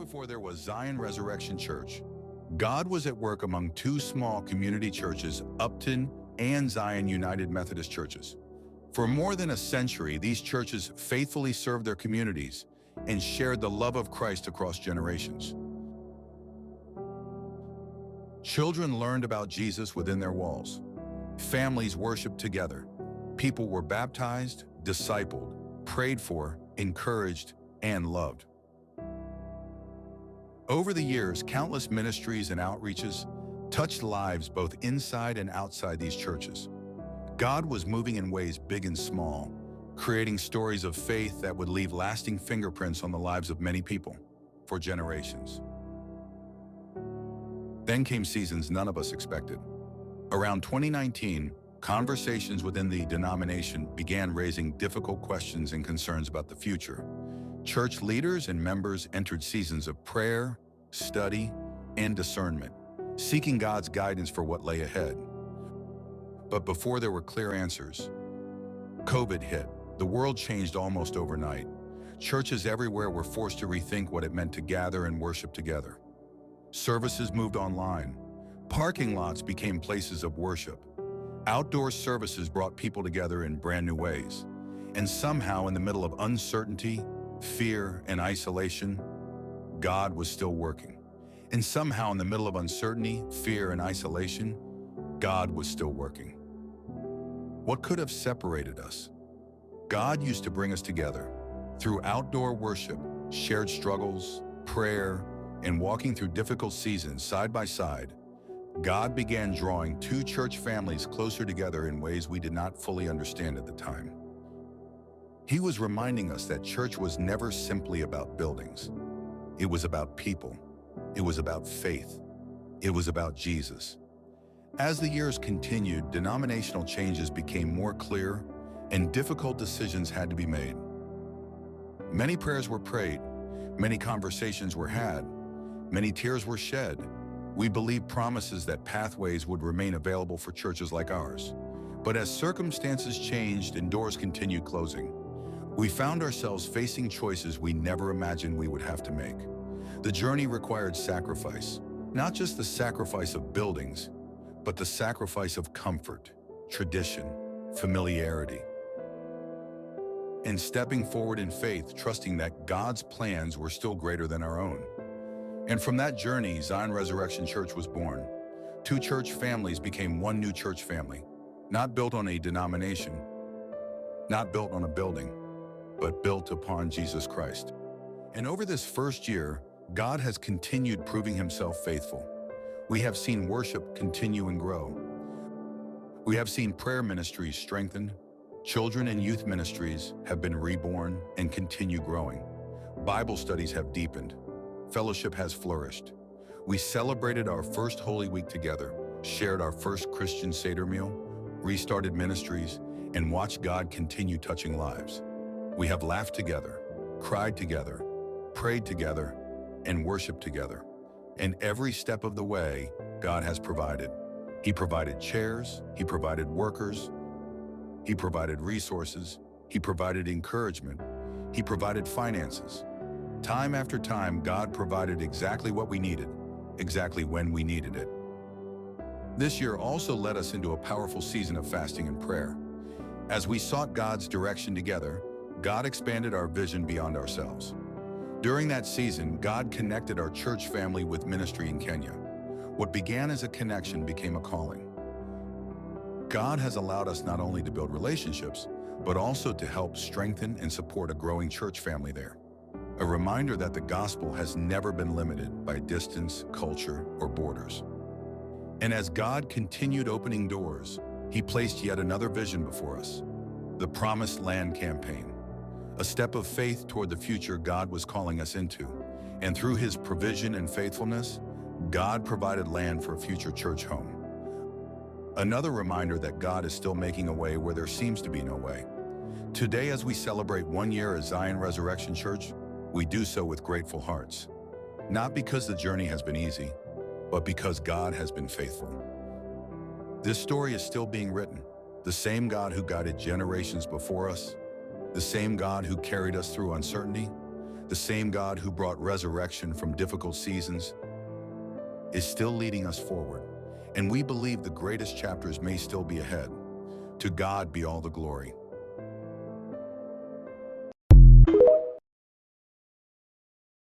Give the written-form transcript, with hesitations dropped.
before there was Zion Resurrection Church, God was at work among two small community churches, Upton and Zion United Methodist Churches. For more than a century, these churches faithfully served their communities and shared the love of Christ across generations. Children learned about Jesus within their walls. Families worshiped together. People were baptized, discipled, prayed for, encouraged, and loved. Over the years, countless ministries and outreaches touched lives both inside and outside these churches. God was moving in ways big and small, creating stories of faith that would leave lasting fingerprints on the lives of many people for generations. Then came seasons none of us expected. Around 2019, conversations within the denomination began raising difficult questions and concerns about the future. Church leaders and members entered seasons of prayer, study, and discernment, seeking God's guidance for what lay ahead. But before there were clear answers, COVID hit. The world changed almost overnight. Churches everywhere were forced to rethink what it meant to gather and worship together. Services moved online. Parking lots became places of worship. Outdoor services brought people together in brand new ways. And somehow, in the middle of uncertainty, fear, and isolation, God was still working. And somehow, in the middle of uncertainty, fear, and isolation, God was still working. What could have separated us? God used to bring us together. Through outdoor worship, shared struggles, prayer, and walking through difficult seasons side by side, God began drawing two church families closer together in ways we did not fully understand at the time. He was reminding us that church was never simply about buildings. It was about people. It was about faith. It was about Jesus. As the years continued, denominational changes became more clear and difficult decisions had to be made. Many prayers were prayed, many conversations were had, many tears were shed. We believed promises that pathways would remain available for churches like ours. But as circumstances changed and doors continued closing, we found ourselves facing choices we never imagined we would have to make. The journey required sacrifice, not just the sacrifice of buildings, but the sacrifice of comfort, tradition, familiarity. And stepping forward in faith, trusting that God's plans were still greater than our own. And from that journey, Zion Resurrection Church was born. Two church families became one new church family, not built on a denomination, not built on a building, but built upon Jesus Christ. And over this first year, God has continued proving himself faithful. We have seen worship continue and grow. We have seen prayer ministries strengthen. Children and youth ministries have been reborn and continue growing. Bible studies have deepened. Fellowship has flourished. We celebrated our first Holy Week together, shared our first Christian Seder meal, restarted ministries, and watched God continue touching lives. We have laughed together, cried together, prayed together, and worshiped together. And every step of the way, God has provided. He provided chairs, he provided workers, he provided resources, he provided encouragement, he provided finances. Time after time, God provided exactly what we needed, exactly when we needed it. This year also led us into a powerful season of fasting and prayer. As we sought God's direction together, God expanded our vision beyond ourselves. During that season, God connected our church family with ministry in Kenya. What began as a connection became a calling. God has allowed us not only to build relationships, but also to help strengthen and support a growing church family there. A reminder that the gospel has never been limited by distance, culture, or borders. And as God continued opening doors, he placed yet another vision before us, the Promised Land campaign. A step of faith toward the future God was calling us into. And through his provision and faithfulness, God provided land for a future church home. Another reminder that God is still making a way where there seems to be no way. Today, as we celebrate 1 year as Zion Resurrection Church, we do so with grateful hearts. Not because the journey has been easy, but because God has been faithful. This story is still being written. The same God who guided generations before us, the same God who carried us through uncertainty, The same God who brought resurrection from difficult seasons is still leading us forward, and we believe the greatest chapters may still be ahead. To God be all the glory.